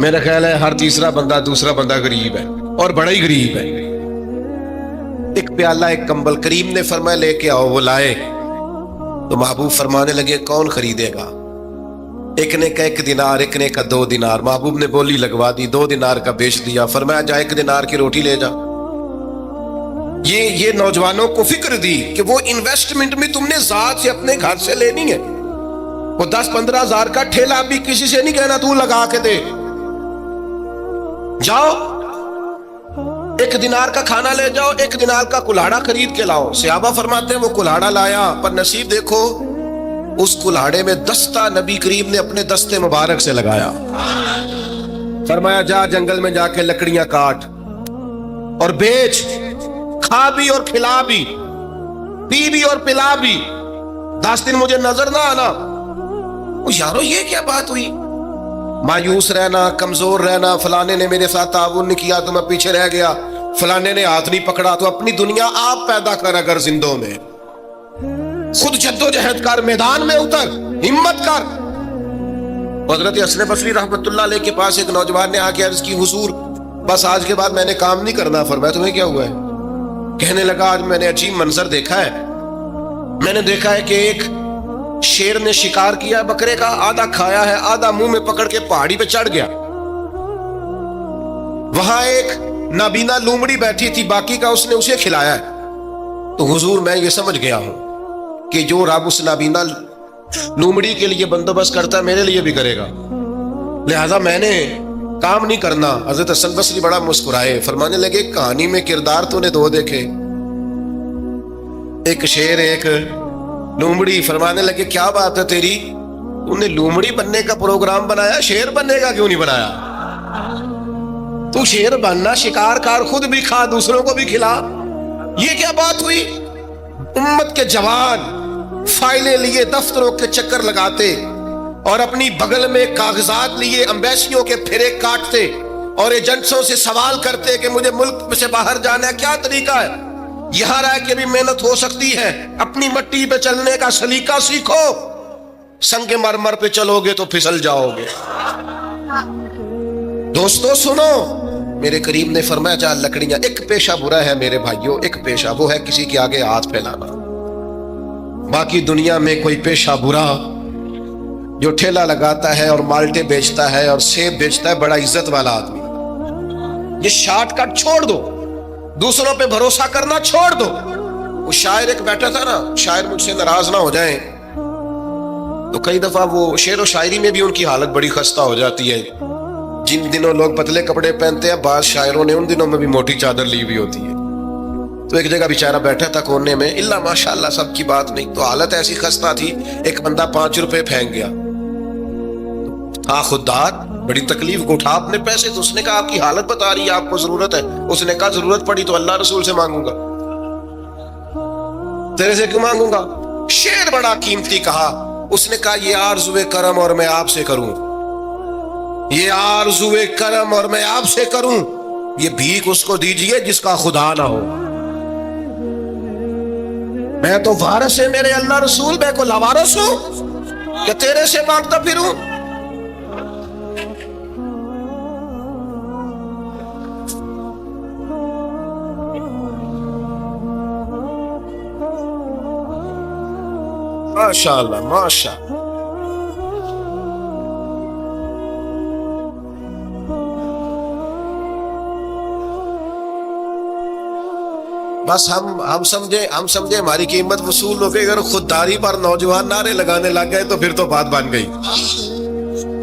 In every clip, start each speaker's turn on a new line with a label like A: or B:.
A: میرا خیال ہے ہر تیسرا بندہ دوسرا بندہ غریب ہے اور بڑا ہی غریب ہے. ایک پیالہ ایک کمبل کریم نے فرمایا لے کے آؤ. وہ لائے تو محبوب فرمانے لگے کون خریدے گا؟ ایک نے کہا 1 دینار, ایک نے کہا 2 دینار. محبوب نے بولی لگوا دی, 2 دینار کا بیچ دیا. فرمایا جا 1 دینار کی روٹی لے جا. یہ نوجوانوں کو فکر دی کہ وہ انویسٹمنٹ میں تم نے ذات سے اپنے گھر سے لینی ہے. وہ 10-15 ہزار کا ٹھیلا بھی کسی سے نہیں کہنا تو لگا کے دے. جاؤ 1 دینار کا کھانا لے جاؤ, 1 دینار کا کلاڑا خرید کے لاؤ. صحابہ فرماتے ہیں وہ کلاڑا لایا, پر نصیب دیکھو اس کلاڑے میں دستہ نبی کریم نے اپنے دستے مبارک سے لگایا. فرمایا جا جنگل میں جا کے لکڑیاں کاٹ اور بیچ, کھا بھی اور کھلا بھی, پی بھی اور پلا بھی, 10 دن مجھے نظر نہ آنا. یارو یہ کیا بات ہوئی؟ مایوس رہنا, کمزور رہنا, فلانے نے میرے ساتھ تعاون نہیں کیا تو میں پیچھے رہ گیا, فلانے نے ہاتھ نہیں پکڑا. تو اپنی دنیا آپ پیدا کر, اگر زندوں میں خود جدوجہد کر, میدان میں اتر, ہمت کر. حضرت حسن بصری رحمت اللہ علیہ کے پاس ایک نوجوان نے آ کے عرض کی حضور بس آج کے بعد میں نے کام نہیں کرنا. فرمایا تمہیں کیا ہوا ہے؟ کہنے لگا آج میں نے عجیب منظر دیکھا ہے. میں نے دیکھا ہے کہ ایک شیر نے شکار کیا بکرے کا, آدھا کھایا ہے, آدھا منہ میں پکڑ کے پہاڑی پہ چڑھ گیا. وہاں ایک نابینا لومڑی بیٹھی تھی, باقی کا اس نے اسے کھلایا ہے. تو حضور میں یہ سمجھ گیا ہوں کہ جو رب اس نابینا لومڑی کے لیے بندوبست کرتا ہے میرے لیے بھی کرے گا, لہذا میں نے کام نہیں کرنا. حضرت حسن بصری بڑا مسکرائے, فرمانے لگے کہانی میں کردار تو نے 2 دیکھے, ایک شیر ایک لومڑی. فرمانے لگے کیا بات ہے تیری, تم نے لومڑی بننے کا پروگرام بنایا, شیر بننے کا کیوں نہیں بنایا؟ تو شیر بننا, شکار کار, خود بھی کھا دوسروں کو بھی کھلا. یہ کیا بات ہوئی؟ امت کے جوان فائلیں لیے دفتروں کے چکر لگاتے اور اپنی بغل میں کاغذات لیے امبیسیوں کے پھرے کاٹتے اور ایجنٹوں سے سوال کرتے کہ مجھے ملک سے باہر جانا ہے, کیا طریقہ ہے؟ یہاں رہ کے بھی محنت ہو سکتی ہے, اپنی مٹی پہ چلنے کا سلیقہ سیکھو. سنگ مرمر پہ چلو گے تو پھسل جاؤ گے. دوستو سنو, میرے کریم نے فرمایا جا لکڑیاں. ایک پیشہ برا ہے میرے بھائیوں, ایک پیشہ وہ ہے کسی کے آگے ہاتھ پھیلانا. باقی دنیا میں کوئی پیشہ برا جو ٹھیلا لگاتا ہے اور مالٹے بیچتا ہے اور سیب بیچتا ہے, بڑا عزت والا آدمی. یہ شارٹ کٹ چھوڑ دو, دوسروں پہ بھروسہ کرنا چھوڑ دو. وہ شاعر ایک بیٹھا تھا نا, شاعر مجھ سے ناراض نہ ہو جائیں, تو کئی دفعہ وہ شعر و شاعری میں بھی ان کی حالت بڑی خستہ ہو جاتی ہے. جن دنوں لوگ پتلے کپڑے پہنتے ہیں, بعض شاعروں نے ان دنوں میں بھی موٹی چادر لی ہوئی ہوتی ہے. تو ایک جگہ بیچارہ بیٹھا تھا کونے میں, اللہ ماشاءاللہ سب کی بات نہیں, تو حالت ایسی خستہ تھی. ایک بندہ 5 روپے پھینک گیا, ہاں خوددار, بڑی تکلیف کو اٹھا اپنے پیسے. تو اس نے کہا آپ کی حالت بتا رہی ہے, آپ کو ضرورت ہے. اس نے کہا ضرورت پڑی تو اللہ رسول سے مانگوں گا, تیرے سے کیوں مانگوں گا؟ شعر بڑا قیمتی کہا. اس نے کہا یہ آرزوئے کرم اور میں آپ سے کروں, یہ آرزوئے کرم اور میں آپ سے کروں, یہ بھیک اس کو دیجئے جس کا خدا نہ ہو. میں تو وارث ہے میرے اللہ رسول, میں کو لاوارث ہوں کہ تیرے سے مانگتا پھروں؟ ماشاءاللہ ماشاءاللہ. بس ہم سمجھے ہماری قیمت وصول ہو گئی. اگر خودداری پر نوجوان نعرے لگانے لگ گئے تو پھر تو بات بن گئی.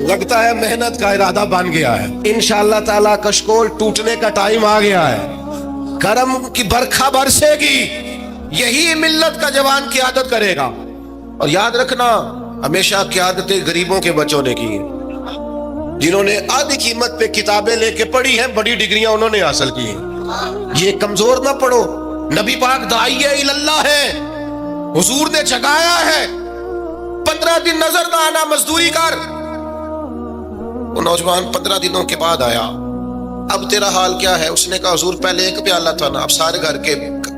A: لگتا ہے محنت کا ارادہ بن گیا ہے. انشاءاللہ تعالی کشکول ٹوٹنے کا ٹائم آ گیا ہے. کرم کی برکھا برسے گی, یہی ملت کا جوان قیادت کرے گا. اور یاد رکھنا ہمیشہ قیادتیں غریبوں کے بچوں نے کی ہیں, جنہوں نے آدھی قیمت پہ کتابیں لے کے پڑھی ہیں, بڑی ڈگریاں انہوں نے حاصل کی ہیں. یہ کمزور نہ پڑھو. نبی پاک داعیہ اللہ ہے, حضور نے جگایا ہے, 15 دن نظر نہ آنا, مزدوری کر. وہ نوجوان 15 دنوں کے بعد آیا, اب تیرا حال کیا ہے؟ اس نے کہا حضور پہلے ایک پیالہ تھا نا, اب سارے گھر کے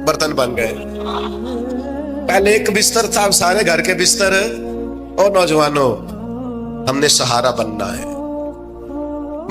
A: برتن بن گئے. پہلے ایک بستر تھا, اب سارے گھر کے بستر. اور نوجوانوں ہم نے سہارا بننا ہے.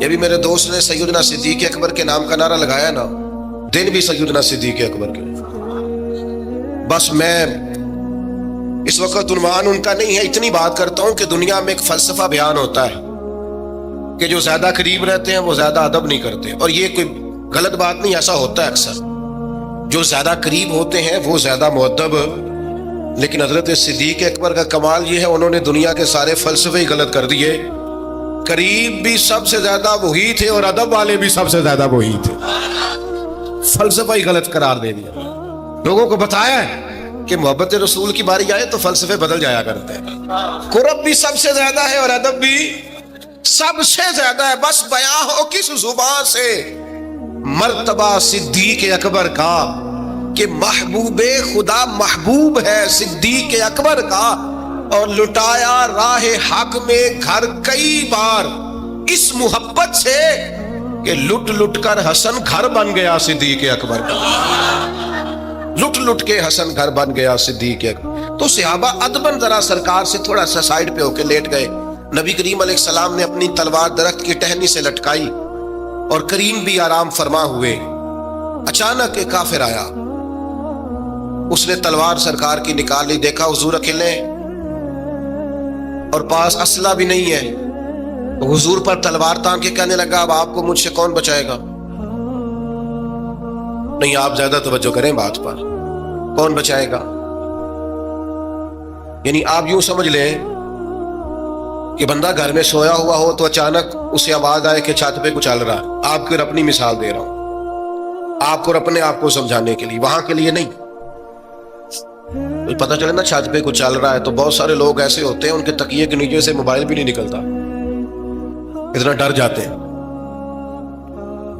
A: یہ بھی میرے دوست نے سیدنا صدیق اکبر کے نام کا نعرہ لگایا نا، دن بھی سیدنا صدیق اکبر کے. بس میں اس وقت عنوان ان کا نہیں ہے، اتنی بات کرتا ہوں کہ دنیا میں ایک فلسفہ بیان ہوتا ہے کہ جو زیادہ قریب رہتے ہیں وہ زیادہ ادب نہیں کرتے، اور یہ کوئی غلط بات نہیں، ایسا ہوتا ہے اکثر. جو زیادہ قریب ہوتے ہیں وہ زیادہ مؤدب. لیکن حضرت صدیق اکبر کا کمال یہ ہے، انہوں نے دنیا کے سارے فلسفے ہی غلط کر دیے. قریب بھی سب سے زیادہ وہی تھے اور ادب والے بھی سب سے زیادہ وہی تھے. فلسفہ ہی غلط قرار دے دیا. لوگوں کو بتایا ہے کہ محبت رسول کی باری آئے تو فلسفے بدل جایا کرتے ہیں. قرب بھی سب سے زیادہ ہے اور ادب بھی سب سے زیادہ ہے. بس بیان ہو کس زبان سے مرتبہ صدیق اکبر کا کہ محبوب خدا محبوب ہے صدیق اکبر کا، اور لٹایا راہ حق میں گھر کئی بار اس محبت سے کہ لٹ لٹ کر حسن گھر بن گیا صدیق اکبر کا. لٹ لٹ کے حسن گھر بن گیا صدیق اکبر. تو صحابہ ادباً ذرا سرکار سے تھوڑا سا سائڈ پہ ہو کے لیٹ گئے. نبی کریم علیہ السلام نے اپنی تلوار درخت کی ٹہنی سے لٹکائی اور کریم بھی آرام فرما ہوئے. اچانک ایک کافر آیا، اس نے تلوار سرکار کی نکال لی. دیکھا حضور اکیلے اور پاس اسلحہ بھی نہیں ہے. حضور پر تلوار تان کے کہنے لگا اب آپ کو مجھ سے کون بچائے گا؟ نہیں، آپ زیادہ توجہ کریں بات پر. کون بچائے گا؟ یعنی آپ یوں سمجھ لیں کہ بندہ گھر میں سویا ہوا ہو تو اچانک اسے آواز آئے کہ چھت پہ کچھ چل رہا ہے. آپ کو اپنی مثال دے رہا ہوں، آپ کو اپنے آپ کو سمجھانے کے لیے، وہاں کے لیے نہیں. پتہ چلے نا چھت پہ کچھ چل رہا ہے تو بہت سارے لوگ ایسے ہوتے ہیں ان کے تکیے کے نیچے سے موبائل بھی نہیں نکلتا، اتنا ڈر جاتے ہیں،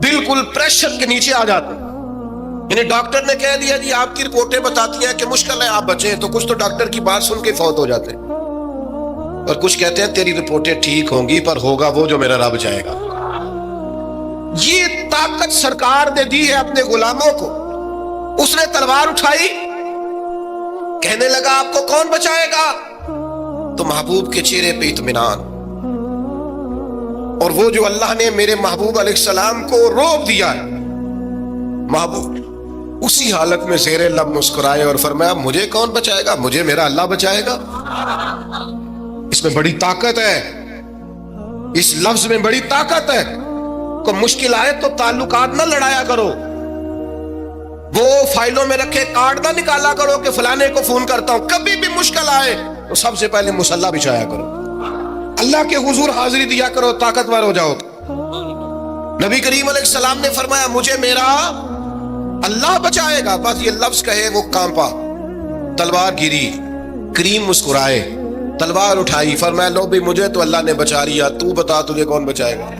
A: بالکل پریشر کے نیچے آ جاتے ہیں. یعنی ڈاکٹر نے کہہ دیا جی آپ کی رپورٹیں بتاتی ہیں کہ مشکل ہے آپ بچیں، تو کچھ تو ڈاکٹر کی بات سن کے فوت ہو جاتے ہیں، اور کچھ کہتے ہیں تیری رپورٹیں ٹھیک ہوں گی پر ہوگا وہ جو میرا رب چاہے گا. یہ طاقت سرکار نے دی ہے اپنے غلاموں کو. اس نے تلوار اٹھائی، کہنے لگا آپ کو کون بچائے گا؟ تو محبوب کے چہرے پہ اطمینان، اور وہ جو اللہ نے میرے محبوب علیہ السلام کو روب دیا ہے، محبوب اسی حالت میں زیر لب مسکرائے اور فرمایا مجھے کون بچائے گا؟ مجھے میرا اللہ بچائے گا. اس میں بڑی طاقت ہے، اس لفظ میں بڑی طاقت ہے. کوئی مشکل آئے تو تعلقات نہ لڑایا کرو، وہ فائلوں میں رکھے کارڈ نہ نکالا کرو کہ فلانے کو فون کرتا ہوں. کبھی بھی مشکل آئے تو سب سے پہلے مصلی بچھایا کرو، اللہ کے حضور حاضری دیا کرو، طاقتور ہو جاؤ. نبی کریم علیہ السلام نے فرمایا مجھے میرا اللہ بچائے گا. بس یہ لفظ کہے وہ کانپا، تلوار گری. کریم مسکرائے، تلوار اٹھائی، فرمایا لو بھی مجھے تو اللہ نے بچا لیا، تو بتا تجھے کون بچائے گا؟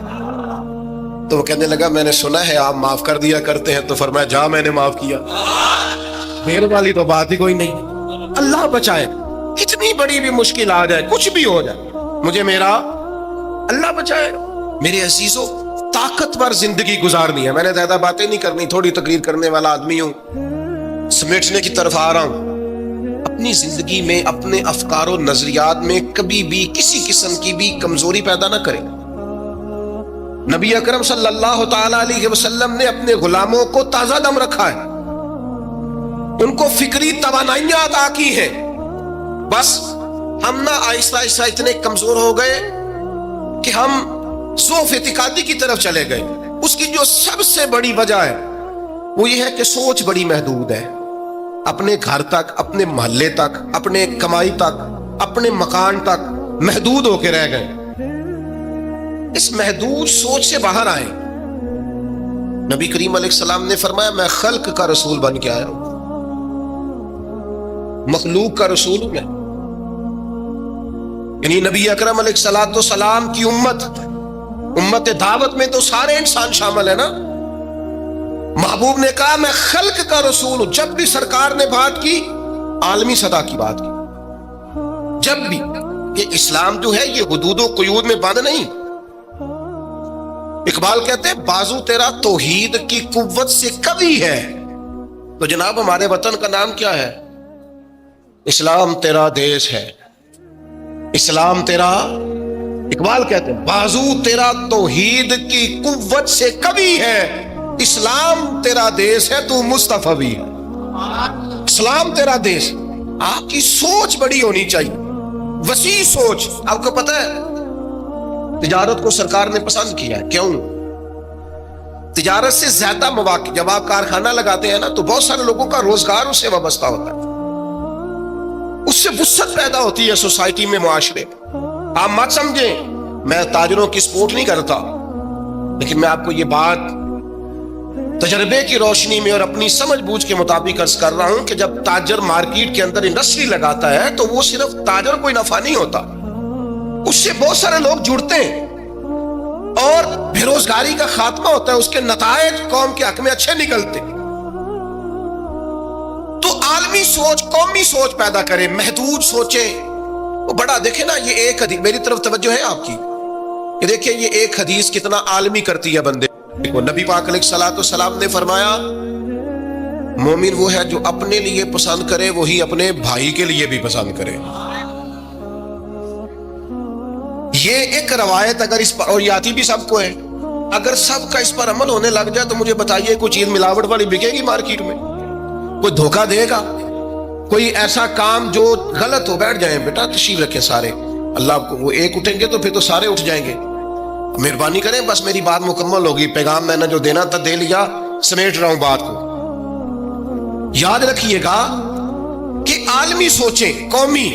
A: تو وہ کہنے لگا میں نے سنا ہے آپ معاف کر دیا کرتے ہیں. تو فرمایا جا میں نے معاف کیا. دیر والی تو بات ہی کوئی نہیں. اللہ بچائے، اتنی بڑی بھی مشکل آ جائے، کچھ بھی ہو جائے، مجھے میرا اللہ بچائے گا. میرے عزیزوں، طاقتور زندگی گزارنی ہے. میں نے زیادہ باتیں نہیں کرنی، تھوڑی تقریر کرنے والا آدمی ہوں، سمیٹنے کی طرف آ رہا ہوں. اپنی زندگی میں اپنے افکار و نظریات میں کبھی بھی کسی قسم کی بھی کمزوری پیدا نہ کریں. نبی اکرم صلی اللہ تعالی علیہ وسلم نے اپنے غلاموں کو تازہ دم رکھا ہے، ان کو فکری توانائیاں عطا کی ہیں. بس ہم نہ آہستہ آہستہ اتنے کمزور ہو گئے کہ ہم ضعف اعتقادی کی طرف چلے گئے. اس کی جو سب سے بڑی وجہ ہے وہ یہ ہے کہ سوچ بڑی محدود ہے. اپنے گھر تک، اپنے محلے تک، اپنے کمائی تک، اپنے مکان تک محدود ہو کے رہ گئے. اس محدود سوچ سے باہر آئیں. نبی کریم علیہ السلام نے فرمایا میں خلق کا رسول بن کے آیا ہوں، مخلوق کا رسول ہوں میں. یعنی نبی اکرم علیہ السلام کی امت دعوت میں تو سارے انسان شامل ہیں نا. محبوب نے کہا میں خلق کا رسول ہوں. جب بھی سرکار نے بات کی عالمی سطح کی بات کی. جب بھی یہ اسلام جو ہے یہ حدود و قیود میں بند نہیں. اقبال کہتے ہیں بازو تیرا توحید کی قوت سے قوی ہے. تو جناب ہمارے وطن کا نام کیا ہے؟ اسلام تیرا دیش ہے، اسلام تیرا اقبال کہتے ہیں بازو تیرا توحید کی قوت سے کبھی ہے، اسلام تیرا دیس ہے تو مصطفی ہے۔ اسلام تیرا دیس، آپ کی سوچ بڑی ہونی چاہیے، وسیع سوچ۔ آپ کو پتہ ہے تجارت کو سرکار نے پسند کیا ہے، کیوں؟ تجارت سے زیادہ مواقع، جب آپ کارخانہ لگاتے ہیں نا تو بہت سارے لوگوں کا روزگار اس سے وابستہ ہوتا ہے، اس سے وسعت پیدا ہوتی ہے سوسائٹی میں، معاشرے میں۔ آپ مت سمجھیں میں تاجروں کی سپورٹ نہیں کرتا، لیکن میں آپ کو یہ بات تجربے کی روشنی میں اور اپنی سمجھ بوجھ کے مطابق عرض کر رہا ہوں کہ جب تاجر مارکیٹ کے اندر انڈسٹری لگاتا ہے تو وہ صرف تاجر کوئی نفع نہیں ہوتا، اس سے بہت سارے لوگ جڑتے ہیں اور بے روزگاری کا خاتمہ ہوتا ہے، اس کے نتائج قوم کے حق میں اچھے نکلتے۔ تو عالمی سوچ، قومی سوچ پیدا کرے، محدود سوچیں۔ وہ بڑا دیکھیں نا، یہ ایک حدیث میری طرف توجہ ہے آپ کی، یہ دیکھیں یہ ایک حدیث کتنا عالمی کرتی ہے بندے کو۔ نبی پاک علیہ السلام نے فرمایا مومن وہ ہے جو اپنے لیے پسند کرے وہی اپنے بھائی کے لیے بھی پسند کرے۔ یہ ایک روایت اگر اس پر، اور یہ آتی بھی سب کو ہے، اگر سب کا اس پر عمل ہونے لگ جائے تو مجھے بتائیے کوئی چیز ملاوٹ والی بکے گی مارکیٹ میں؟ کوئی دھوکہ دے گا؟ کوئی ایسا کام جو غلط ہو؟ بیٹھ جائیں بیٹا، تشریف رکھیں سارے، اللہ کو وہ ایک اٹھیں گے تو پھر تو سارے اٹھ جائیں گے۔ مہربانی کریں، بس میری بات مکمل ہوگی، پیغام میں نے جو دینا تھا دے لیا، سمیٹ رہا ہوں بات کو۔ یاد رکھیے گا کہ عالمی سوچیں، قومی،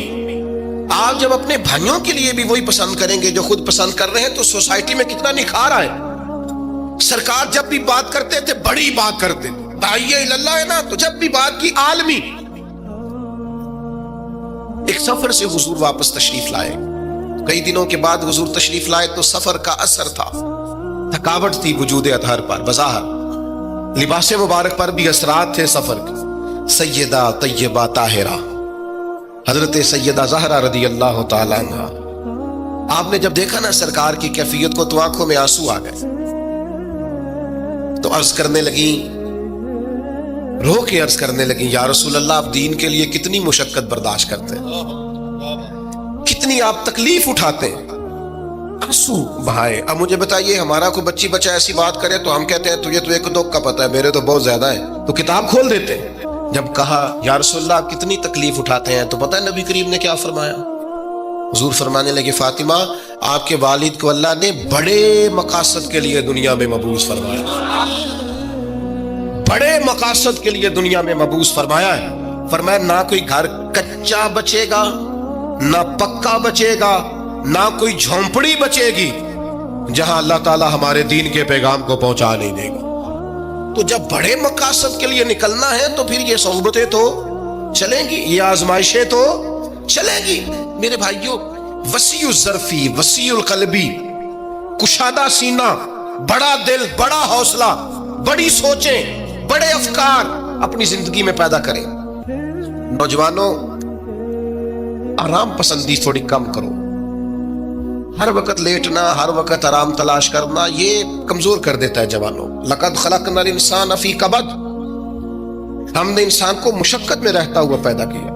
A: آپ جب اپنے بھائیوں کے لیے بھی وہی پسند کریں گے جو خود پسند کر رہے ہیں تو سوسائٹی میں کتنا نکھار آئے۔ سرکار جب بھی بات کرتے تھے بڑی بات کرتے تھے، داعیہ اللہ ہے نا، تو جب بھی بات کی عالمی۔ ایک سفر سے حضور واپس تشریف لائے، کئی دنوں کے بعد حضور تشریف لائے تو سفر کا اثر تھا، تھکاوٹ تھی وجود اطہر پر، بظاہر لباس مبارک پر بھی اثرات تھے سفر کے۔ سیدہ طیبہ طاہرہ حضرت سیدہ زہرا رضی اللہ تعالیٰ عنہ، آپ نے جب دیکھا نا سرکار کی کیفیت کو تو آنکھوں میں آنسو آ گئے، تو عرض کرنے لگی، رو کے عرض کرنے لگی، یا رسول اللہ آپ دین کے لیے کتنی مشقت برداشت کرتے ہیں، کتنی آپ تکلیف اٹھاتے ہیں، آنسو بہائے۔ اب مجھے بتائیے ہمارا کوئی بچی بچہ ایسی بات کرے تو ہم کہتے ہیں تجھے تو ایک دو کا پتہ ہے، میرے تو بہت زیادہ ہے، تو کتاب کھول دیتے ہیں۔ جب کہا یا رسول اللہ آپ کتنی تکلیف اٹھاتے ہیں تو پتہ ہے نبی کریم نے کیا فرمایا؟ حضور فرمانے لگے فاطمہ آپ کے والد کو اللہ نے بڑے مقاصد کے لیے دنیا میں مبعوث فرمایا، بڑے مقاصد کے لیے دنیا میں مبعوث فرمایا ہے۔ فرمایا نہ کوئی گھر کچا بچے گا، نہ پکا بچے گا، نہ کوئی جھونپڑی بچے گی جہاں اللہ تعالیٰ ہمارے دین کے پیغام کو پہنچا نہیں دے گا۔ تو جب بڑے مقاصد کے لیے نکلنا ہے تو پھر یہ صحبتیں تو چلیں گی، یہ آزمائشیں تو چلیں گی۔ میرے بھائیوں، وسیع الظرفی، وسیع القلبی، کشادہ سینہ، بڑا دل، بڑا حوصلہ، بڑی سوچیں، بڑے افکار اپنی زندگی میں پیدا کریں۔ نوجوانوں، آرام پسندی تھوڑی کم کرو، ہر وقت لیٹنا، ہر وقت آرام تلاش کرنا، یہ کمزور کر دیتا ہے جوانوں۔ لقد خلقنا الانسان فی کبد، ہم نے انسان کو مشقت میں رہتا ہوا پیدا کیا۔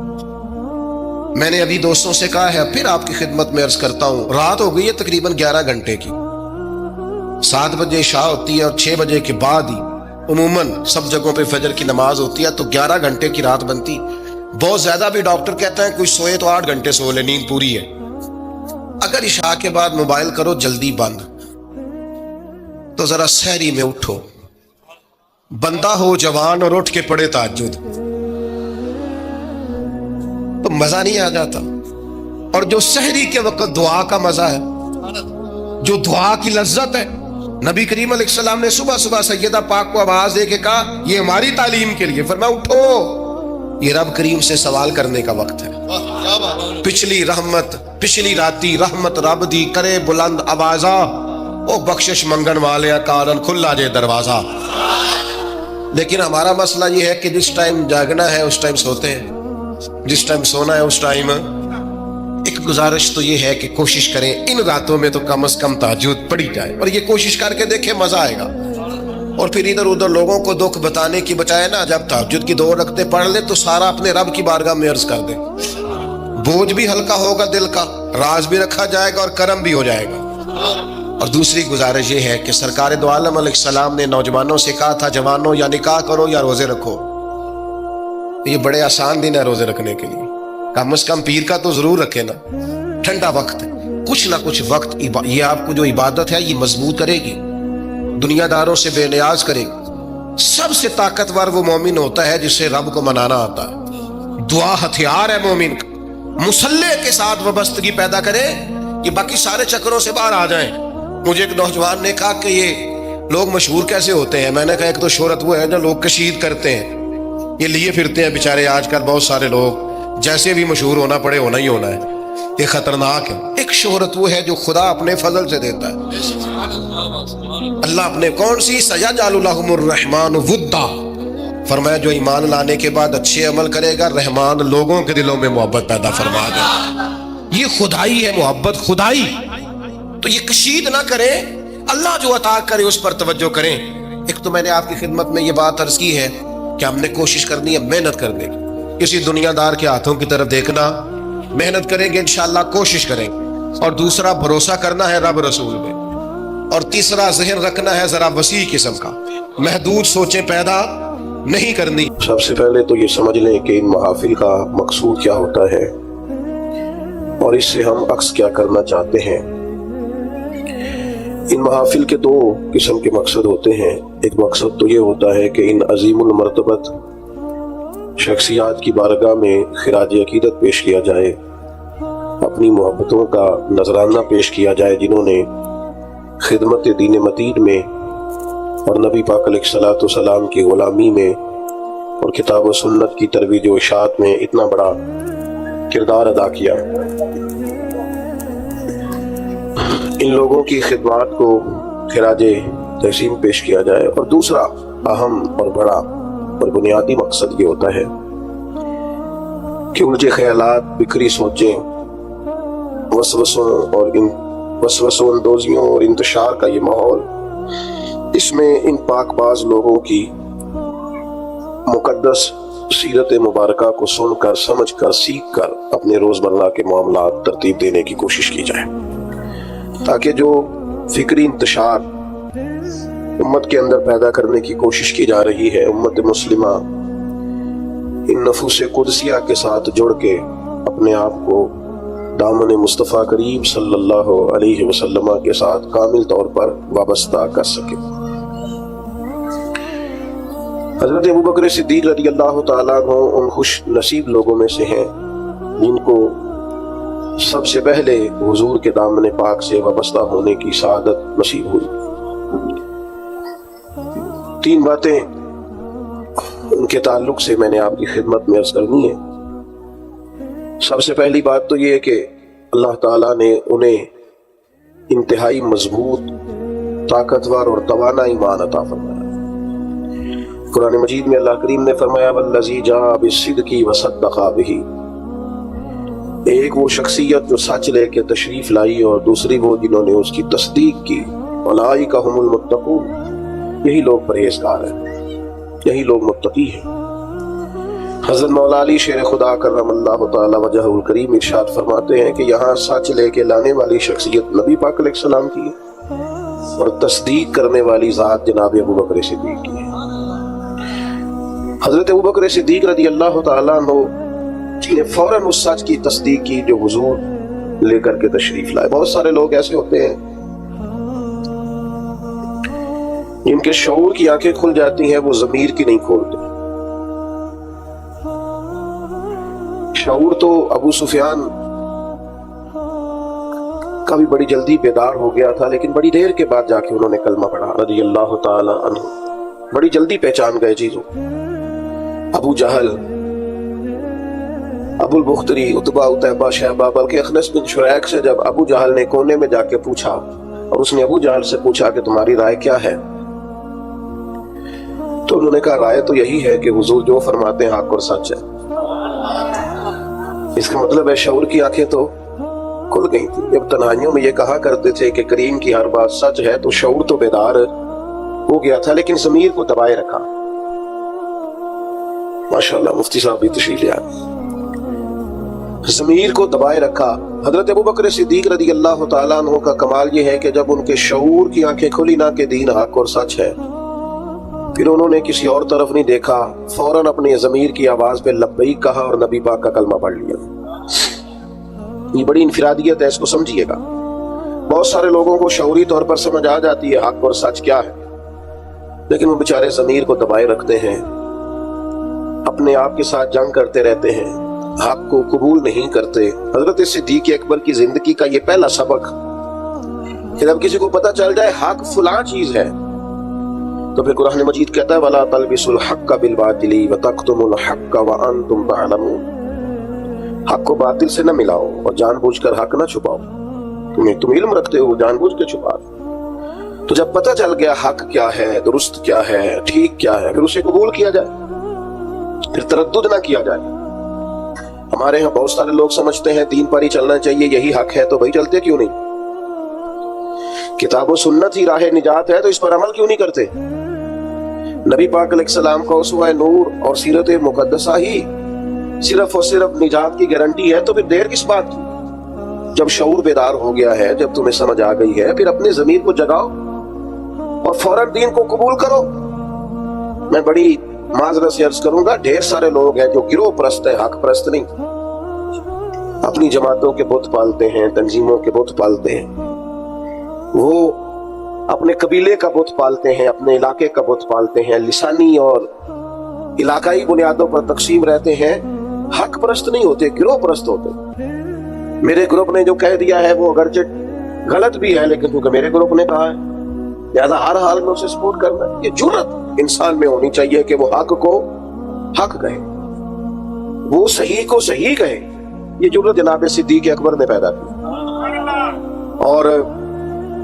A: میں نے ابھی دوستوں سے کہا ہے، پھر آپ کی خدمت میں عرض کرتا ہوں، رات ہو گئی ہے تقریباً 11 گھنٹے کی، 7 بجے عشاء ہوتی ہے اور 6 بجے کے بعد ہی عموماً سب جگہوں پہ فجر کی نماز ہوتی ہے، تو 11 گھنٹے کی رات بنتی۔ بہت زیادہ بھی ڈاکٹر کہتے ہیں کوئی سوئے تو 8 گھنٹے سو لے، نیند پوری ہے۔ اگر عشاء کے بعد موبائل کرو جلدی بند، تو ذرا سحری میں اٹھو، بندہ ہو جوان اور اٹھ کے پڑھے تہجد، تو مزہ نہیں آ جاتا؟ اور جو سحری کے وقت دعا کا مزہ ہے، جو دعا کی لذت ہے، نبی کریم علیہ السلام نے صبح صبح سیدہ پاک کو آواز دے کے کہا یہ ہماری تعلیم کے لیے، فرمایا اٹھو، یہ رب کریم سے سوال کرنے کا وقت ہے۔ پچھلی رحمت، پچھلی راتی رحمت رب دی کرے بلند آوازہ، او بخشش منگن والے کارن کھلا جے دروازہ۔ لیکن ہمارا مسئلہ یہ ہے کہ جس ٹائم جاگنا ہے اس ٹائم سوتے ہیں، جس ٹائم سونا ہے اس ٹائم۔ ایک گزارش تو یہ ہے کہ کوشش کریں ان راتوں میں تو کم از کم تہجد پڑھی جائے، اور یہ کوشش کر کے دیکھیں مزہ آئے گا۔ اور پھر ادھر ادھر لوگوں کو دکھ بتانے کی بجائے نا، جب تہجد کی 2 رکعتیں پڑھ لیں تو سارا اپنے رب کی بارگاہ میں عرض کر دیں، بوجھ بھی ہلکا ہوگا دل کا، راز بھی رکھا جائے گا اور کرم بھی ہو جائے گا۔ اور دوسری گزارش یہ ہے کہ سرکار دو عالم علیہ السلام نے نوجوانوں سے کہا تھا جوانوں یا نکاح کرو یا روزے رکھو۔ یہ بڑے آسان دن ہے روزے رکھنے کے لیے، کم از کم پیر کا تو ضرور رکھے نا، ٹھنڈا وقت ہے، کچھ نہ کچھ وقت یہ آپ کو جو عبادت ہے یہ مضبوط کرے گی، دنیا داروں سے بے نیاز کرے گی۔ سب سے طاقتور وہ مومن ہوتا ہے جسے رب کو منانا آتا ہے۔ دعا ہتھیار ہے مومن کا، مسلح کے ساتھ وابستگی پیدا کرے کہ باقی سارے چکروں سے باہر آ جائیں۔ مجھے ایک نوجوان نے کہا کہ یہ لوگ مشہور کیسے ہوتے ہیں؟ میں نے کہا ایک تو شہرت وہ ہے جو لوگ کشید کرتے ہیں، یہ لیے پھرتے ہیں بیچارے آج کل بہت سارے لوگ، جیسے بھی مشہور ہونا پڑے ہونا ہی ہونا ہے، یہ خطرناک ہے۔ ایک شہرت وہ ہے جو خدا اپنے فضل سے دیتا ہے۔ اللہ اپنے کون سی سیجعل لهم الرحمن ودا، فرمایا جو ایمان لانے کے بعد اچھے عمل کرے گا رحمان لوگوں کے دلوں میں محبت پیدا فرما دے۔ یہ خدائی ہے، محبت خدائی۔ تو یہ کشید نہ کریں، اللہ جو عطا کرے اس پر توجہ کریں۔ ایک تو میں نے آپ کی خدمت میں یہ بات عرض کی ہے کہ ہم نے کوشش کرنی ہے محنت کرنے کی، کسی دنیا دار کے ہاتھوں کی طرف دیکھنا، محنت کریں گے انشاءاللہ، کوشش کریں۔ اور دوسرا بھروسہ کرنا ہے رب رسول میں، اور تیسرا ذہن رکھنا ہے ذرا وسیع قسم کا، محدود سوچیں پیدا نہیں کرنی۔
B: سب سے پہلے تو یہ سمجھ لیں کہ ان محافل کا مقصود کیا ہوتا ہے اور اس سے ہم عکس کیا کرنا چاہتے ہیں۔ ان محافل کے دو قسم کے مقصد ہوتے ہیں۔ ایک مقصد تو یہ ہوتا ہے کہ ان عظیم المرتبت شخصیات کی بارگاہ میں خراج عقیدت پیش کیا جائے، اپنی محبتوں کا نذرانہ پیش کیا جائے، جنہوں نے خدمت دین متین میں اور نبی پاک علیہ الصلوۃ والسلام کی غلامی میں اور کتاب و سنت کی ترویج و اشاعت میں اتنا بڑا کردار ادا کیا۔ ان لوگوں کی خدمات کو خراج تحسین پیش کیا جائے۔ اور دوسرا اہم اور بڑا اور بنیادی مقصد یہ ہوتا ہے کہ الجھے خیالات، بکھری سوچیں، وسوسوں اندوزیوں اور انتشار کا یہ ماحول، اس میں ان پاک باز لوگوں کی مقدس سیرت مبارکہ کو سن کر، سمجھ کر، سیکھ کر اپنے روزمرہ کے معاملات ترتیب دینے کی کوشش کی جائے، تاکہ جو فکری انتشار امت کے اندر پیدا کرنے کی کوشش کی جا رہی ہے، امت مسلمہ ان نفوس قدسیہ کے ساتھ جڑ کے اپنے آپ کو دامن مصطفیٰ کریم صلی اللہ علیہ وسلم کے ساتھ کامل طور پر وابستہ کر سکے۔ حضرت ابوبکر صدیق رضی اللہ تعالیٰ عنہ ان خوش نصیب لوگوں میں سے ہیں جن کو سب سے پہلے حضور کے دامن پاک سے وابستہ ہونے کی سعادت نصیب ہوئی۔ تین باتیں ان کے تعلق سے میں نے آپ کی خدمت میں عرض کرنی ہے۔ سب سے پہلی بات تو یہ ہے کہ اللہ تعالیٰ نے انہیں انتہائی مضبوط، طاقتور اور توانا ایمان عطا فرمایا۔ قرآن مجید میں اللہ کریم نے فرمایا والذی جاء بالصدق وصدق بہ، ایک وہ شخصیت جو سچ لے کے تشریف لائی اور دوسری وہ جنہوں نے اس کی تصدیق کی۔ اولئک ھم المتقون، یہی لوگ پرہیزگار ہیں، یہی لوگ متقی ہیں۔ حضرت مولا علی شیر خدا کرم اللہ تعالی وجہ الکریم ارشاد فرماتے ہیں کہ یہاں سچ لے کے لانے والی شخصیت نبی پاک علیہ السلام کی ہے اور تصدیق کرنے والی ذات جناب ابوبکر صدیق کی ہے۔ حضرت ابوبکر صدیق رضی اللہ تعالیٰ عنہ نے فوراً اس سچ کی تصدیق کی جو حضور لے کر کے تشریف لائے۔ بہت سارے لوگ ایسے ہوتے ہیں جن کے شعور کی آنکھیں کھل جاتی ہیں، وہ ضمیر کی نہیں کھولتے۔ شعور تو ابو سفیان کا بھی بڑی جلدی بیدار ہو گیا تھا، لیکن بڑی دیر کے بعد جا کے انہوں نے کلمہ پڑھا رضی اللہ تعالی عنہ، بڑی جلدی پہچان گئے چیزوں۔ ابو جہل، ابو البختری، عتبہ، عتیبہ، شیبہ، بلکہ اخنس بن شریک سے جب ابو جہل نے کونے میں جا کے پوچھا اور اس نے ابو جہل سے پوچھا کہ تمہاری رائے کیا ہے، تو انہوں نے کہا رائے تو یہی ہے کہ حضور جو فرماتے ہیں حق اور سچ ہے۔ اس کا مطلب ہے شعور کی آنکھیں تو کھل گئی تھی۔ جب تنہائیوں میں یہ کہا کرتے تھے کہ کریم کی ہر بات سچ ہے، تو شعور تو بیدار ہو گیا تھا، لیکن ضمیر کو دبائے رکھا۔ ماشاءاللہ مفتی صاحب بھی تشریف لے آئے۔ ضمیر کو دبائے رکھا. حضرت ابوبکر صدیق رضی اللہ تعالیٰ عنہ کا کمال یہ ہے کہ جب ان کے شعور کی آنکھیں کھلی نا کہ دین حق اور سچ ہے، پھر انہوں نے کسی اور طرف نہیں دیکھا، فوراً اپنی ضمیر کی آواز پہ لبیک کہا اور نبی پاک کا کلمہ پڑھ لیا. یہ بڑی انفرادیت ہے، اس کو سمجھیے گا. بہت سارے لوگوں کو شعوری طور پر سمجھ آ جاتی ہے حق اور سچ کیا ہے، لیکن وہ بیچارے ضمیر کو دبائے رکھتے ہیں، اپنے آپ کے ساتھ جنگ کرتے رہتے ہیں، حق کو قبول نہیں کرتے. حضرت صدیق اکبر کی زندگی کا یہ پہلا سبق کہ جب کسی کو پتہ چل جائے حق فلاں چیز ہے، تو پھر قرآن مجید کہتا ہے وَلَا تَلْبِسُوا الْحَقَّ بِالْبَاطِلِ وَتَكْتُمُوا الْحَقَّ وَأَنْتُمْ تَعْلَمُونَ. حق کو باطل سے نہ ملاؤ اور جان بوجھ کر حق نہ چھپاؤ. تم علم رکھتے ہو، جان بوجھ کے چھپا دو. تو جب پتہ چل گیا حق کیا ہے، درست کیا ہے، ٹھیک کیا ہے، پھر اسے قبول کیا جائے، پھر تردد نہ کیا جائے. ہمارے ہاں بہت سارے لوگ سمجھتے ہیں دین پر ہی چلنا چاہیے، یہی حق ہے، تو بھائی چلتے کیوں نہیں؟ کتاب و سنت ہی راہ نجات ہے تو اس پر عمل کیوں نہیں کرتے؟ نبی پاک علیہ السلام کا اسوہ نور اور سیرت مقدسہ ہی صرف اور صرف نجات کی گارنٹی ہے، تو پھر دیر کس بات کی؟ جب شعور بیدار ہو گیا ہے، جب تمہیں سمجھ آ گئی ہے، پھر اپنے ضمیر کو جگاؤ اور فوراً دین کو قبول کرو. میں بڑی معذرت سے عرض کروں گا، ڈھیر سارے لوگ ہیں جو گروہ پرست ہیں، حق پرست نہیں. اپنی جماعتوں کے بت پالتے ہیں، تنظیموں کے بت پالتے ہیں، وہ اپنے قبیلے کا بت پالتے ہیں، اپنے علاقے کا بت پالتے ہیں، لسانی اور علاقائی بنیادوں پر تقسیم رہتے ہیں. حق پرست نہیں ہوتے، گروہ پرست ہوتے. میرے گروپ نے جو کہہ دیا ہے وہ اگرچہ غلط بھی ہے، لیکن کیونکہ میرے گروپ نے کہا ہے لہذا ہر حال میں اسے سپورٹ کرنا ہے. یہ جرأت انسان میں ہونی چاہیے کہ وہ حق کو حق کہے، وہ صحیح کو صحیح کہے. یہ جرأت جناب صدیق اکبر نے پیدا کی، اور